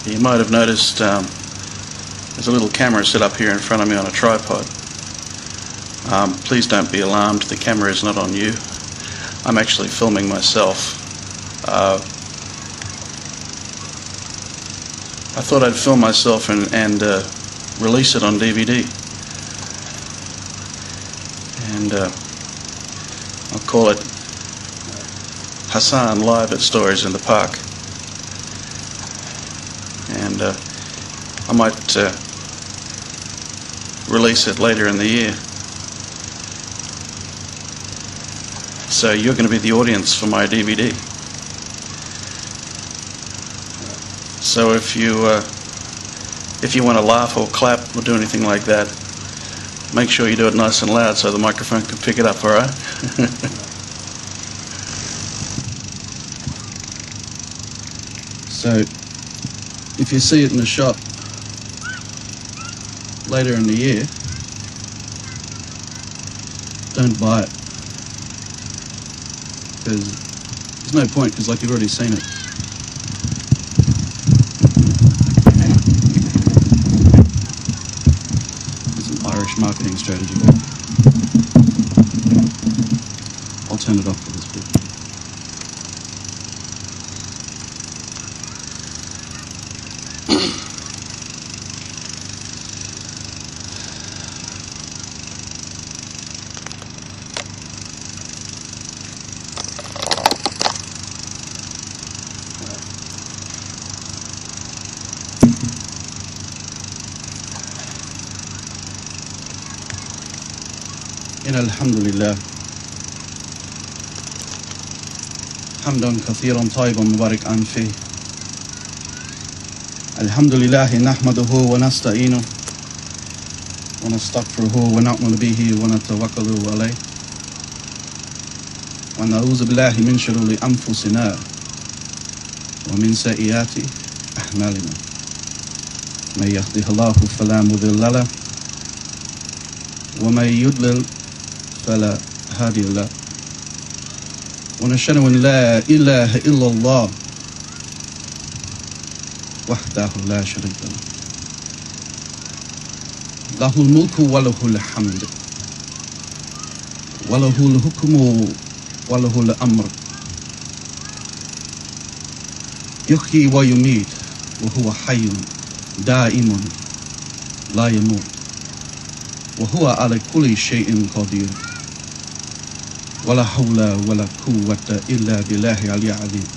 You might have noticed there's a little camera set up here in front of me on a tripod. Please don't be alarmed, the camera is not on you. I'm actually filming myself. I thought I'd film myself and release it on DVD. And I'll call it Hasaan Live at Stories in the Park. And I might release it later in the year. So you're going to be the audience for my DVD. So if you want to laugh or clap or do anything like that, make sure you do it nice and loud so the microphone can pick it up, all right? So if you see it in the shop later in the year, don't buy it. Because there's no point, because like you've already seen it. It's an Irish marketing strategy. I'll turn it off for this bit. الحمد لله حمدا كثيرا طيبا مباركا فيه. الحمد لله نحمده ونستعينه ونستغفره ونؤمن به ونتوكل عليه ونعوذ بالله من شرور أنفسنا ومن سيئات أعمالنا من يهده الله فلا مضل له ومن يضلل فلا هادي له ونشهد أن لا إله إلا الله وحده لا شريك له له الملك وله الحمد وله الحكم وله الأمر يحيي ويميت وهو حي دائم لا يموت وهو على كل شيء قدير ولا حول ولا قوة إلا بالله العلي العظيم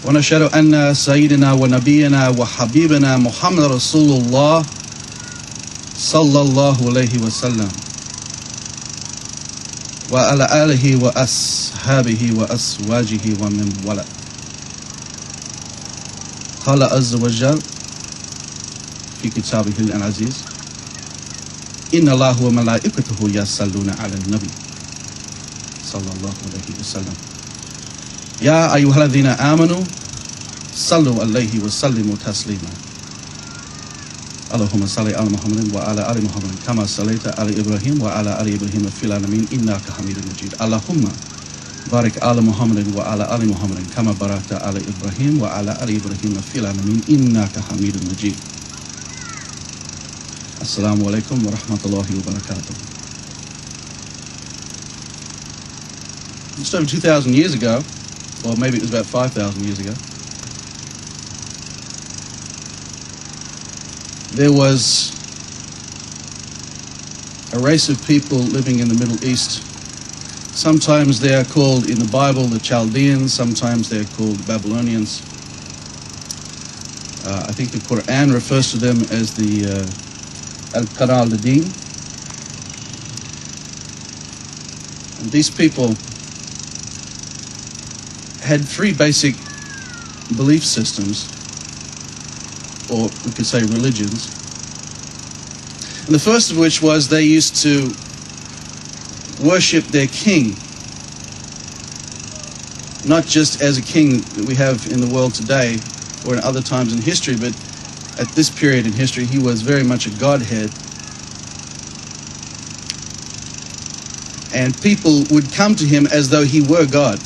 ونشهد أن سيدنا ونبينا وحبيبنا محمد رسول الله صلى الله عليه وسلم وعلى آله وأصحابه وأزواجه ومن والاه. قال عز وجل في كتابه العزيز إن الله وملائكته يصلون على النبي صلى الله عليه وسلم يا أيها الذين آمنوا صلوا عليه وسلموا تسليما اللهم صل على محمد وعلى آل محمد كما صليت على إبراهيم وعلى آل إبراهيم في العالمين إنك حميد مجيد اللهم بارك على محمد وعلى آل محمد كما باركت على إبراهيم وعلى آل إبراهيم في العالمين إنك حميد مجيد. Assalamu alaikum wa rahmatullahi wa barakatuh. Just over 2,000 years ago, or maybe it was about 5,000 years ago, there was a race of people living in the Middle East. Sometimes they are called in the Bible the Chaldeans, sometimes they are called the Babylonians. I think the Quran refers to them as the Al-Qara-al-Din. And these people had three basic belief systems, or we could say religions. And the first of which was they used to worship their king, not just as a king that we have in the world today or in other times in history, but at this period in history, he was very much a godhead. And people would come to him as though he were God,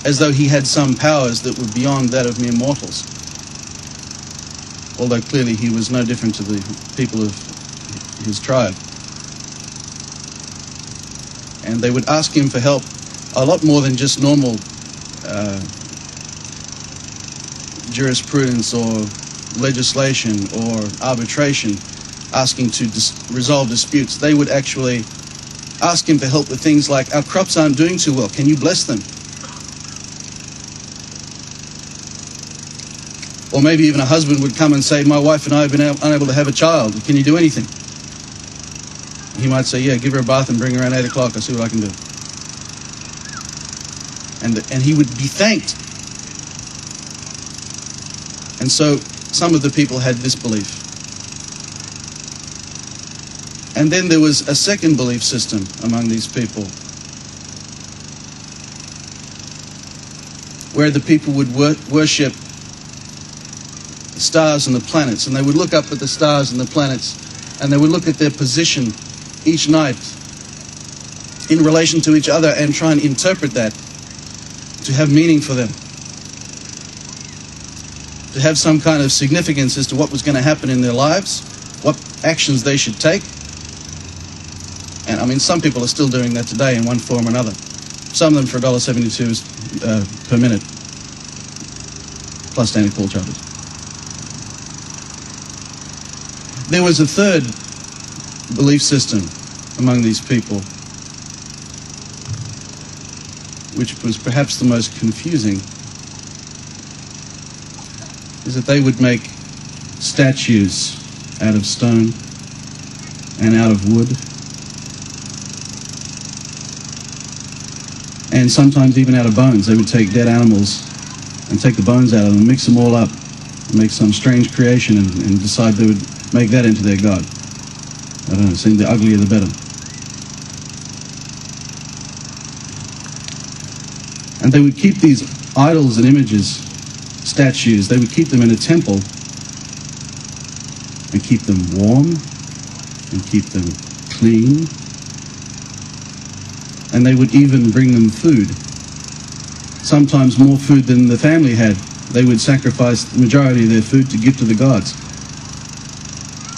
as though he had some powers that were beyond that of mere mortals. although clearly he was no different to the people of his tribe. And they would ask him for help a lot more than just normal jurisprudence or legislation or arbitration, asking to resolve disputes. They would actually ask him for help with things like, our crops aren't doing too well, can you bless them? Or maybe even a husband would come and say, my wife and I have been unable to have a child, can you do anything? He might say, yeah, give her a bath and bring her around 8 o'clock, I'll see what I can do. And he would be thanked. And so some of the people had this belief. And then there was a second belief system among these people, where the people would worship the stars and the planets, and they would look up at the stars and the planets, and they would look at their position each night in relation to each other and try and interpret that to have meaning for them, to have some kind of significance as to what was going to happen in their lives, what actions they should take. And I mean, some people are still doing that today in one form or another. Some of them for $1.72 per minute, plus standing call charges. There was a third belief system among these people, which was perhaps the most confusing, is that they would make statues out of stone and out of wood, and sometimes even out of bones. They would take dead animals and take the bones out of them, mix them all up, and make some strange creation, and decide they would make that into their god. I don't know, seemed the uglier the better. And they would keep these idols and images, statues, they would keep them in a temple and keep them warm and keep them clean. And they would even bring them food, sometimes more food than the family had. They would sacrifice the majority of their food to give to the gods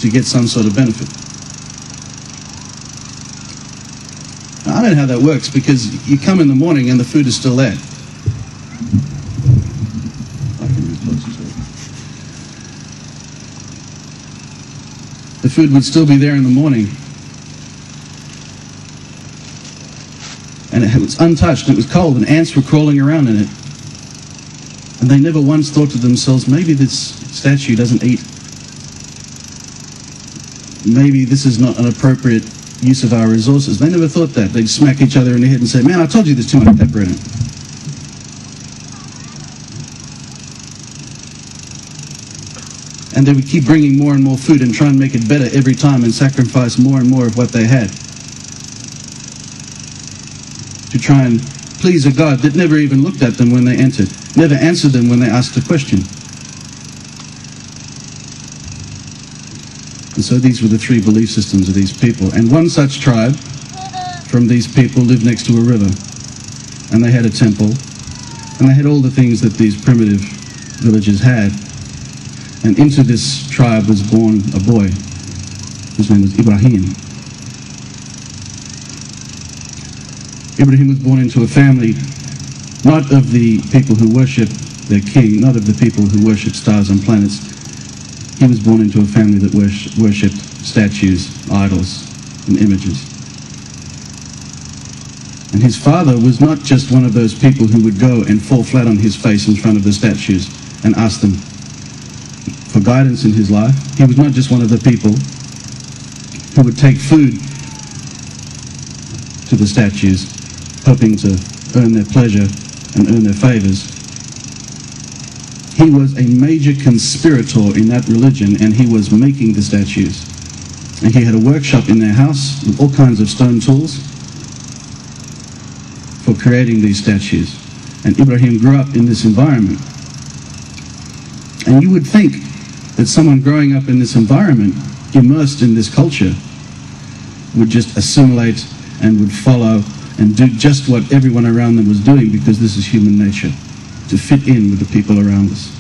to get some sort of benefit. Now, I don't know how that works, because you come in the morning and the food is still there. I can move closer to it. The food would still be there in the morning. And it was untouched, and it was cold, and ants were crawling around in it. And they never once thought to themselves, maybe this statue doesn't eat. Maybe this is not an appropriate use of our resources. They never thought that. They'd smack each other in the head and say, man, I told you there's too much pepper in it. And they would keep bringing more and more food and try and make it better every time and sacrifice more and more of what they had to try and please a God that never even looked at them when they entered, never answered them when they asked a question. And so these were the three belief systems of these people. And one such tribe from these people lived next to a river. And they had a temple. And they had all the things that these primitive villagers had. And into this tribe was born a boy whose name was Ibrahim. Ibrahim was born into a family not of the people who worship their king, not of the people who worship stars and planets. He was born into a family that worshipped statues, idols, and images. And his father was not just one of those people who would go and fall flat on his face in front of the statues and ask them for guidance in his life. He was not just one of the people who would take food to the statues, hoping to earn their pleasure and earn their favors. He was a major conspirator in that religion, and he was making the statues. And he had a workshop in their house with all kinds of stone tools for creating these statues. And Ibrahim grew up in this environment. And you would think that someone growing up in this environment, immersed in this culture, would just assimilate and would follow and do just what everyone around them was doing, because this is human nature, to fit in with the people around us.